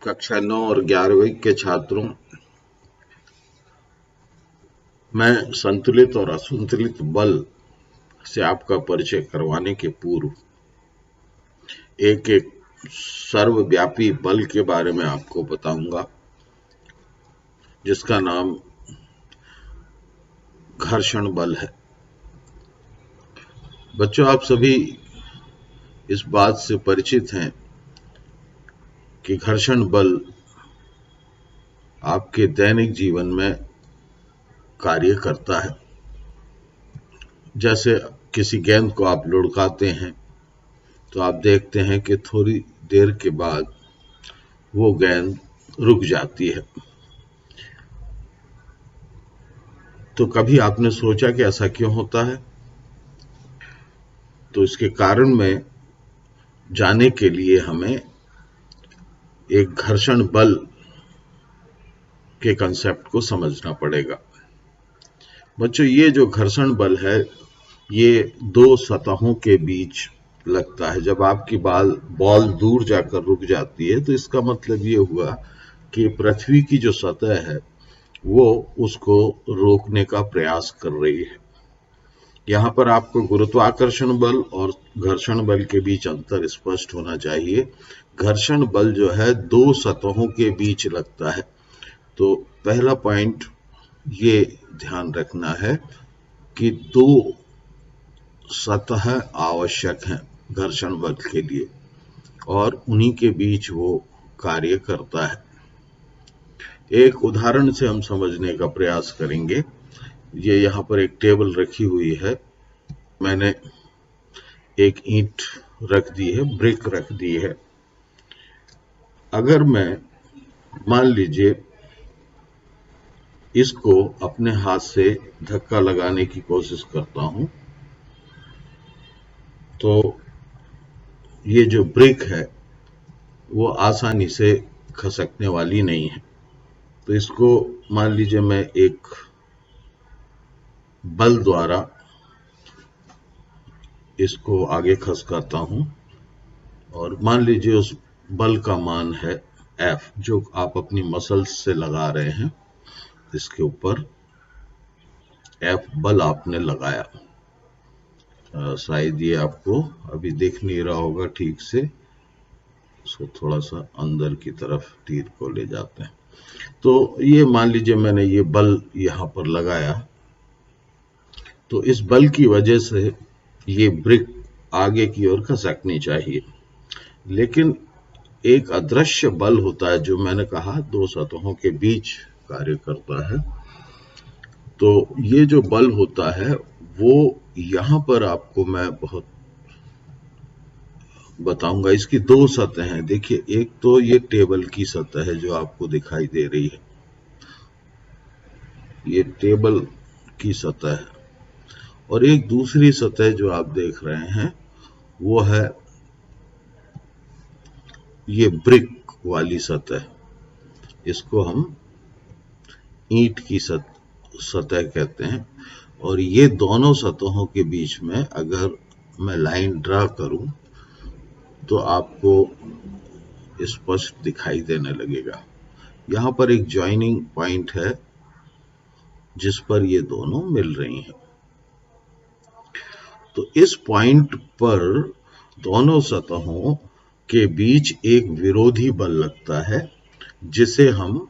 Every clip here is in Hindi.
कक्षा 9 और 11वीं के छात्रों, मैं संतुलित और असंतुलित बल से आपका परिचय करवाने के पूर्व एक एक सर्वव्यापी बल के बारे में आपको बताऊंगा, जिसका नाम घर्षण बल है। बच्चों, आप सभी इस बात से परिचित हैं कि घर्षण बल आपके दैनिक जीवन में कार्य करता है। जैसे किसी गेंद को आप लुढ़काते हैं तो आप देखते हैं कि थोड़ी देर के बाद वो गेंद रुक जाती है। तो कभी आपने सोचा कि ऐसा क्यों होता है? तो इसके कारण में जाने के लिए हमें एक घर्षण बल के कंसेप्ट को समझना पड़ेगा। बच्चों, ये जो घर्षण बल है, ये दो सतहों के बीच लगता है। जब आपकी बॉल दूर जाकर रुक जाती है तो इसका मतलब ये हुआ कि पृथ्वी की जो सतह है वो उसको रोकने का प्रयास कर रही है। यहाँ पर आपको गुरुत्वाकर्षण बल और घर्षण बल के बीच अंतर स्पष्ट होना चाहिए। घर्षण बल जो है दो सतहों के बीच लगता है। तो पहला पॉइंट ये ध्यान रखना है कि दो सतह आवश्यक हैं घर्षण बल के लिए, और उन्हीं के बीच वो कार्य करता है। एक उदाहरण से हम समझने का प्रयास करेंगे। ये यहाँ पर एक टेबल रखी हुई है, मैंने एक ईंट रख दी है, ब्रिक रख दी है। अगर मैं मान लीजिए इसको अपने हाथ से धक्का लगाने की कोशिश करता हूं, तो ये जो ब्रिक है वो आसानी से खसकने वाली नहीं है। तो इसको मान लीजिए मैं एक बल द्वारा इसको आगे खसकाता हूं, और मान लीजिए उस बल का मान है F, जो आप अपनी मसल्स से लगा रहे हैं। इसके ऊपर F बल आपने लगाया। शायद ये आपको अभी दिख नहीं रहा होगा ठीक से, इसको थोड़ा सा अंदर की तरफ तीर को ले जाते हैं। तो ये मान लीजिए मैंने ये बल यहां पर लगाया, तो इस बल की वजह से ये ब्रिक आगे की ओर खसकनी चाहिए। लेकिन एक अदृश्य बल होता है जो मैंने कहा दो सतहों के बीच कार्य करता है। तो ये जो बल होता है वो यहां पर आपको मैं बहुत बताऊंगा। इसकी दो सतह हैं। देखिए, एक तो ये टेबल की सतह है जो आपको दिखाई दे रही है, ये टेबल की सतह है, और एक दूसरी सतह जो आप देख रहे हैं वो है ये ब्रिक वाली सतह। इसको हम ईंट की सतह कहते हैं। और ये दोनों सतहों के बीच में अगर मैं लाइन ड्रा करूं तो आपको स्पष्ट दिखाई देने लगेगा। यहां पर एक ज्वाइनिंग पॉइंट है जिस पर ये दोनों मिल रही हैं। तो इस पॉइंट पर दोनों सतहों के बीच एक विरोधी बल लगता है जिसे हम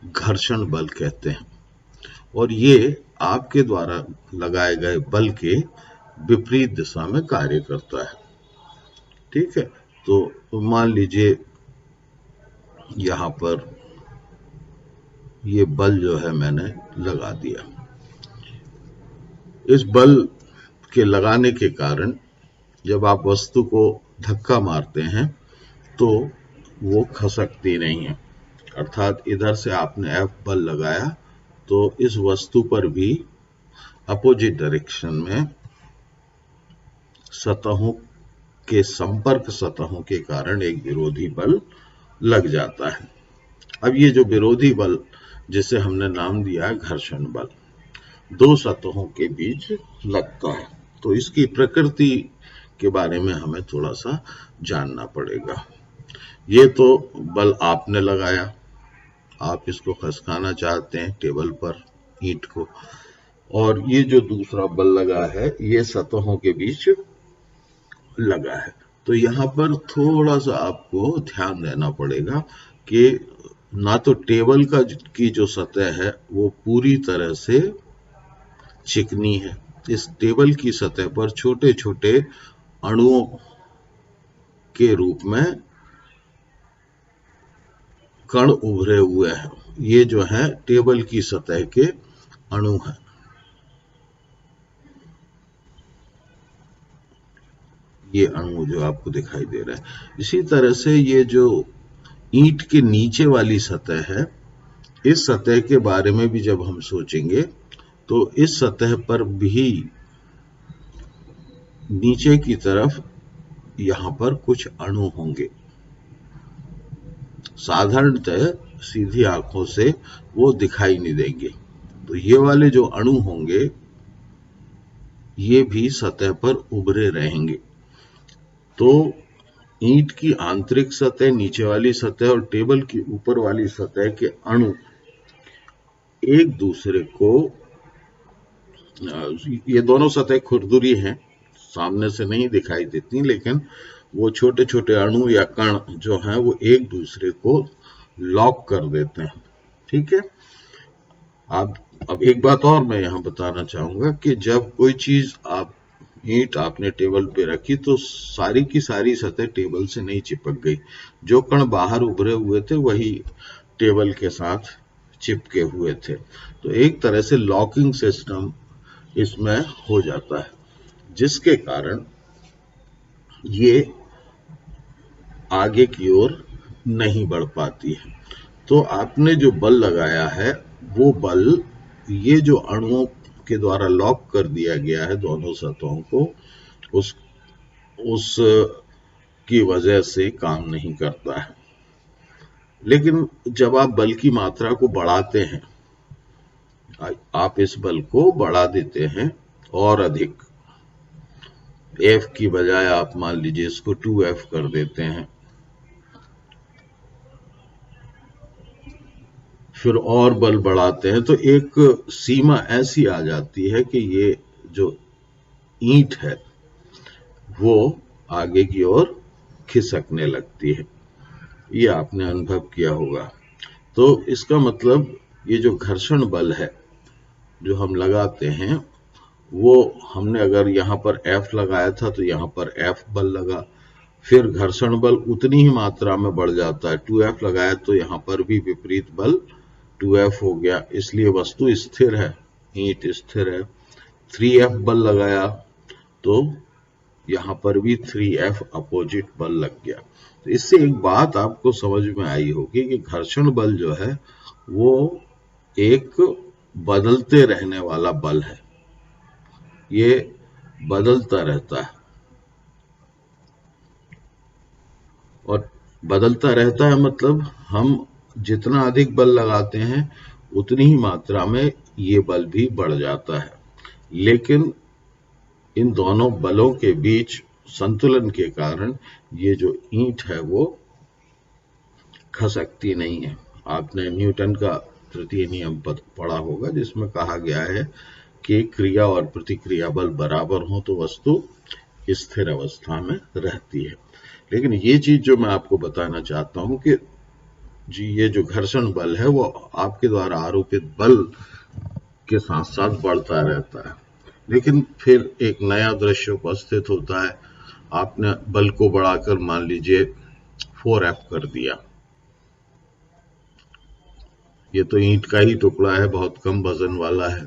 घर्षण बल कहते हैं, और ये आपके द्वारा लगाए गए बल के विपरीत दिशा में कार्य करता है। ठीक है, तो मान लीजिए यहां पर ये बल जो है मैंने लगा दिया। इस बल के लगाने के कारण जब आप वस्तु को धक्का मारते हैं तो वो खसकती नहीं है। अर्थात इधर से आपने F बल लगाया तो इस वस्तु पर भी अपोजिट डायरेक्शन में सतहों के संपर्क सतहों के कारण एक विरोधी बल लग जाता है। अब ये जो विरोधी बल जिसे हमने नाम दिया है घर्षण बल, दो सतहों के बीच लगता है। तो इसकी प्रकृति के बारे में हमें थोड़ा सा जानना पड़ेगा। ये तो बल आपने लगाया, आप इसको खसकाना चाहते हैं टेबल पर ईंट को, और ये जो दूसरा बल लगा है ये सतहों के बीच लगा है। तो यहाँ पर थोड़ा सा आपको ध्यान देना पड़ेगा कि ना तो टेबल की जो सतह है वो पूरी तरह से चिकनी है, इस टेबल की सतह पर छोटे छोटे अणुओं के रूप में कण उभरे हुए हैं। ये जो है टेबल की सतह के अणु हैं। ये अणु जो आपको दिखाई दे रहा है। इसी तरह से ये जो ईंट के नीचे वाली सतह है, इस सतह के बारे में भी जब हम सोचेंगे तो इस सतह पर भी नीचे की तरफ यहां पर कुछ अणु होंगे। साधारणतः सीधी आंखों से वो दिखाई नहीं देंगे। तो ये वाले जो अणु होंगे ये भी सतह पर उभरे रहेंगे। तो ईंट की आंतरिक सतह, नीचे वाली सतह और टेबल की ऊपर वाली सतह के अणु एक दूसरे को, ये दोनों सतह खुरदुरी हैं, सामने से नहीं दिखाई देती, लेकिन वो छोटे छोटे अणु या कण जो हैं वो एक दूसरे को लॉक कर देते हैं। ठीक है। अब एक बात और मैं यहाँ बताना चाहूंगा कि जब कोई चीज ईंट आपने टेबल पे रखी तो सारी की सारी सतह टेबल से नहीं चिपक गई। जो कण बाहर उभरे हुए थे वही टेबल के साथ चिपके हुए थे। तो एक तरह से लॉकिंग सिस्टम इसमें हो जाता है, जिसके कारण ये आगे की ओर नहीं बढ़ पाती है। तो आपने जो बल लगाया है वो बल ये जो अणुओं के द्वारा लॉक कर दिया गया है दोनों सतहों को, उस की वजह से काम नहीं करता है। लेकिन जब आप बल की मात्रा को बढ़ाते हैं, आप इस बल को बढ़ा देते हैं और अधिक, F की बजाय आप मान लीजिए इसको 2F कर देते हैं, फिर और बल बढ़ाते हैं, तो एक सीमा ऐसी आ जाती है कि ये जो ईंट है वो आगे की ओर खिसकने लगती है। ये आपने अनुभव किया होगा। तो इसका मतलब ये जो घर्षण बल है जो हम लगाते हैं, वो हमने अगर यहाँ पर F लगाया था तो यहाँ पर F बल लगा, फिर घर्षण बल उतनी ही मात्रा में बढ़ जाता है। 2F लगाया तो यहाँ पर भी विपरीत बल 2F हो गया, इसलिए वस्तु स्थिर है, ईंट स्थिर है। 3F बल लगाया तो यहाँ पर भी 3F अपोजिट बल लग गया। तो इससे एक बात आपको समझ में आई होगी कि घर्षण बल जो है वो एक बदलते रहने वाला बल है, ये बदलता रहता है। और बदलता रहता है मतलब हम जितना अधिक बल लगाते हैं उतनी ही मात्रा में ये बल भी बढ़ जाता है। लेकिन इन दोनों बलों के बीच संतुलन के कारण ये जो ईंट है वो खसकती नहीं है। आपने न्यूटन का तृतीय नियम पढ़ा होगा, जिसमें कहा गया है कि क्रिया और प्रतिक्रिया बल बराबर हो तो वस्तु स्थिर अवस्था में रहती है। लेकिन ये चीज जो मैं आपको बताना चाहता हूं कि जी ये जो घर्षण बल है वो आपके द्वारा आरोपित बल के साथ साथ बढ़ता रहता है। लेकिन फिर एक नया दृश्य उपस्थित होता है। आपने बल को बढ़ाकर मान लीजिए 4F कर दिया, ये तो ईंट का ही टुकड़ा है, बहुत कम वजन वाला है।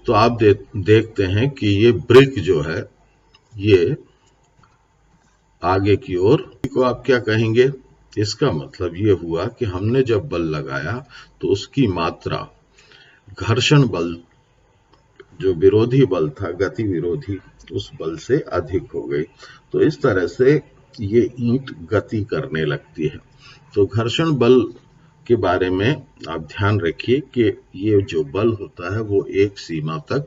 तो आप देखते हैं कि ये ब्रिक जो है ये आगे की ओर को आप क्या कहेंगे? इसका मतलब ये हुआ कि हमने जब बल लगाया तो उसकी मात्रा घर्षण बल जो विरोधी बल था, गति विरोधी, उस बल से अधिक हो गई। तो इस तरह से ये ईंट गति करने लगती है। तो घर्षण बल के बारे में आप ध्यान रखिए कि ये जो बल होता है वो एक सीमा तक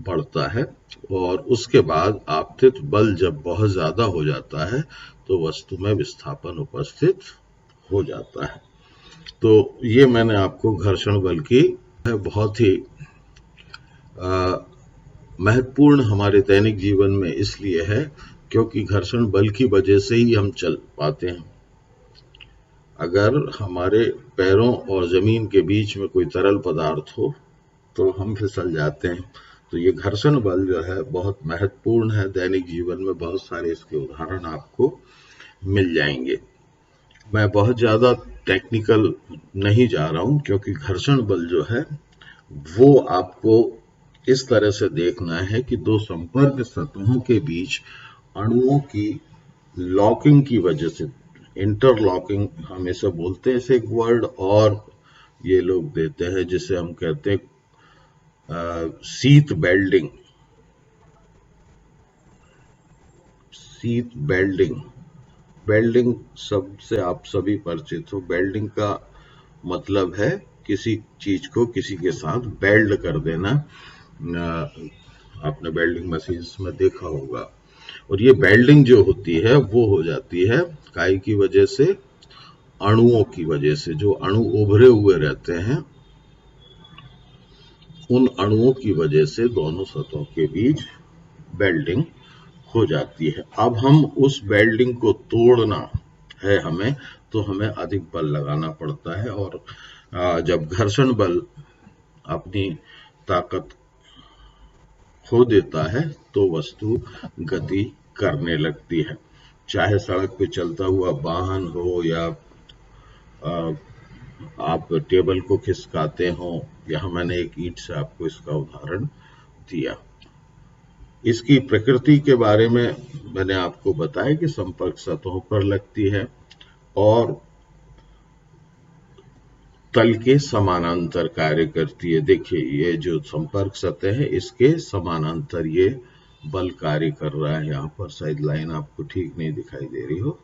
बढ़ता है और उसके बाद आपतित बल जब बहुत ज्यादा हो जाता है तो वस्तु में विस्थापन उपस्थित हो जाता है। तो ये मैंने आपको घर्षण बल की बहुत ही महत्वपूर्ण हमारे दैनिक जीवन में इसलिए है क्योंकि घर्षण बल की वजह से ही हम चल पाते हैं। अगर हमारे पैरों और जमीन के बीच में कोई तरल पदार्थ हो तो हम फिसल जाते हैं। तो ये घर्षण बल जो है बहुत महत्वपूर्ण है दैनिक जीवन में। बहुत सारे इसके उदाहरण आपको मिल जाएंगे। मैं बहुत ज्यादा टेक्निकल नहीं जा रहा हूं क्योंकि घर्षण बल जो है वो आपको इस तरह से देखना है कि दो संपर्क सतहों के बीच अणुओं की लॉकिंग की वजह से, इंटरलॉकिंग हम इसे बोलते हैं, इसे एक वर्ड और ये लोग देते हैं जिसे हम कहते हैं शीत बेल्डिंग। शीत बेल्डिंग, बेल्डिंग शब्द से आप सभी परिचित हो। बेल्डिंग का मतलब है किसी चीज को किसी के साथ बेल्ड कर देना। आपने बेल्डिंग मशीन्स में देखा होगा। और ये बेल्डिंग जो होती है वो हो जाती है काई की वजह से, अणुओं की वजह से। जो अणु उभरे हुए रहते हैं उन अणुओं की वजह से दोनों सतहों के बीच बेल्डिंग हो जाती है। अब हम उस बेल्डिंग को तोड़ना है हमें, तो हमें अधिक बल लगाना पड़ता है। और जब घर्षण बल अपनी ताकत खो देता है तो वस्तु गति करने लगती है। चाहे सड़क पे चलता हुआ वाहन हो या आप टेबल को खिसकाते हो, या मैंने एक ईंट से आपको इसका उदाहरण दिया। इसकी प्रकृति के बारे में मैंने आपको बताया कि संपर्क सतहों पर लगती है और तल के समानांतर कार्य करती है। देखिए ये जो संपर्क सतह है इसके समानांतर ये बल कार्य कर रहा है। यहाँ पर शायद लाइन आपको ठीक नहीं दिखाई दे रही हो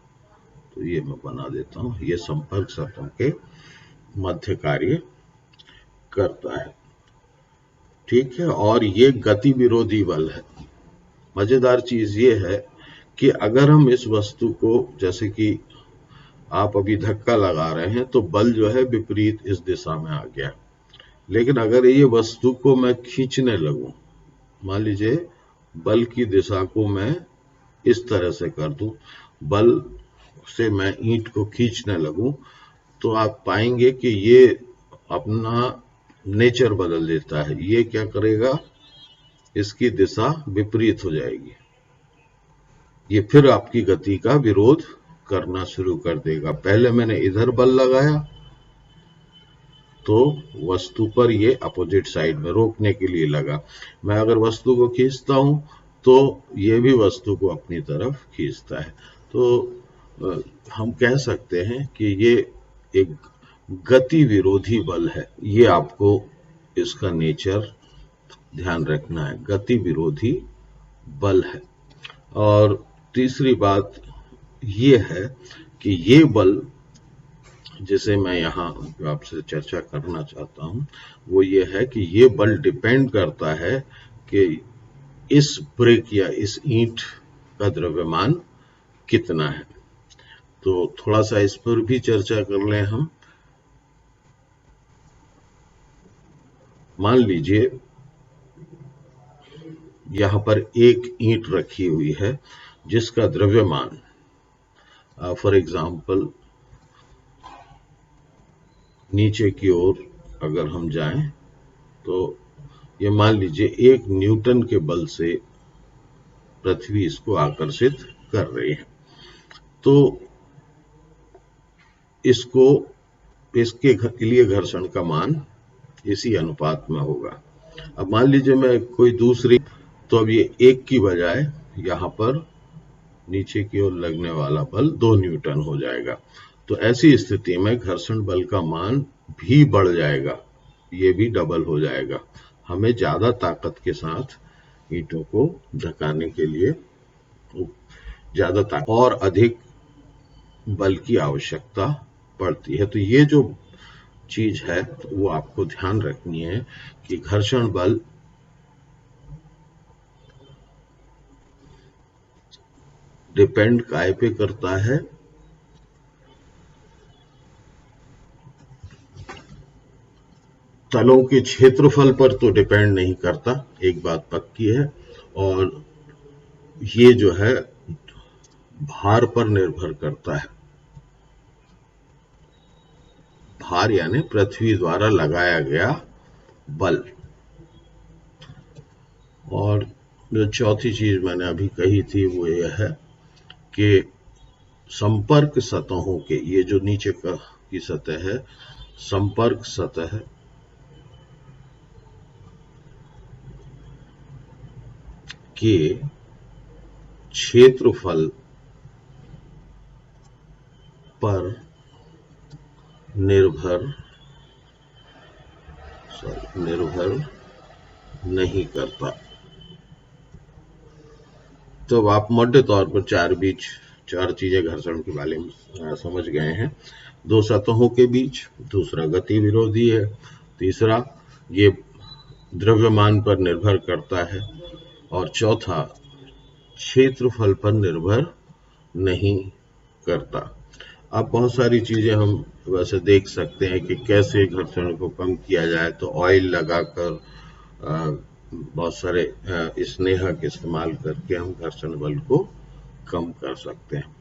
तो ये मैं बना देता हूँ। ये संपर्क सतहों के मध्य कार्य करता है, ठीक है। और ये गति विरोधी बल है। मजेदार चीज ये है कि अगर हम इस वस्तु को, जैसे कि आप अभी धक्का लगा रहे हैं तो बल जो है विपरीत इस दिशा में आ गया। लेकिन अगर ये वस्तु को मैं खींचने लगूं, मान लीजिए बल की दिशा को मैं इस तरह से कर दूं, बल से मैं ईंट को खींचने लगूं, तो आप पाएंगे कि ये अपना नेचर बदल देता है। ये क्या करेगा, इसकी दिशा विपरीत हो जाएगी। ये फिर आपकी गति का विरोध करना शुरू कर देगा। पहले मैंने इधर बल लगाया तो वस्तु पर ये अपोजिट साइड में रोकने के लिए लगा। मैं अगर वस्तु को खींचता हूं तो ये भी वस्तु को अपनी तरफ खींचता है। तो हम कह सकते हैं कि ये एक गति विरोधी बल है। ये आपको इसका नेचर ध्यान रखना है, गति विरोधी बल है। और तीसरी बात ये है कि ये बल जिसे मैं यहाँ आपसे चर्चा करना चाहता हूँ वो ये है कि ये बल डिपेंड करता है कि इस ब्रिक या इस ईंट का द्रव्यमान कितना है। तो थोड़ा सा इस पर भी चर्चा कर लें हम। मान लीजिए यहाँ पर एक ईंट रखी हुई है जिसका द्रव्यमान फॉर एग्जाम्पल नीचे की ओर अगर हम जाएं तो ये मान लीजिए 1 न्यूटन के बल से पृथ्वी इसको आकर्षित कर रही है। तो इसके लिए घर्षण का मान इसी अनुपात में होगा। अब मान लीजिए मैं कोई दूसरी, तो अब ये 1 की बजाय यहाँ पर नीचे की ओर लगने वाला बल 2 न्यूटन हो जाएगा। तो ऐसी स्थिति में घर्षण बल का मान भी बढ़ जाएगा, ये भी डबल हो जाएगा। हमें ज्यादा ताकत के साथ ईंटों को धकाने के लिए ज्यादा ताकत और अधिक बल की आवश्यकता पड़ती है। तो ये जो चीज है वो आपको ध्यान रखनी है कि घर्षण बल डिपेंड काय पे करता है? तलों के क्षेत्रफल पर तो डिपेंड नहीं करता, एक बात पक्की है। और ये जो है भार पर निर्भर करता है। भार यानी पृथ्वी द्वारा लगाया गया बल। और जो चौथी चीज मैंने अभी कही थी वो ये है कि संपर्क सतहों के, ये जो नीचे की सतह है, संपर्क सतह के क्षेत्रफल पर निर्भर नहीं करता। तो आप मोटे तौर पर चार चीजें घर्षण के बारे में समझ गए हैं। दो सतहों के बीच, दूसरा गति विरोधी है, तीसरा ये द्रव्यमान पर निर्भर करता है, और चौथा क्षेत्रफल पर निर्भर नहीं करता। अब बहुत सारी चीजें हम वैसे देख सकते हैं कि कैसे घर्षण को कम किया जाए। तो ऑयल लगाकर, बहुत सारे स्नेहक इस्तेमाल करके हम घर्षण बल को कम कर सकते हैं।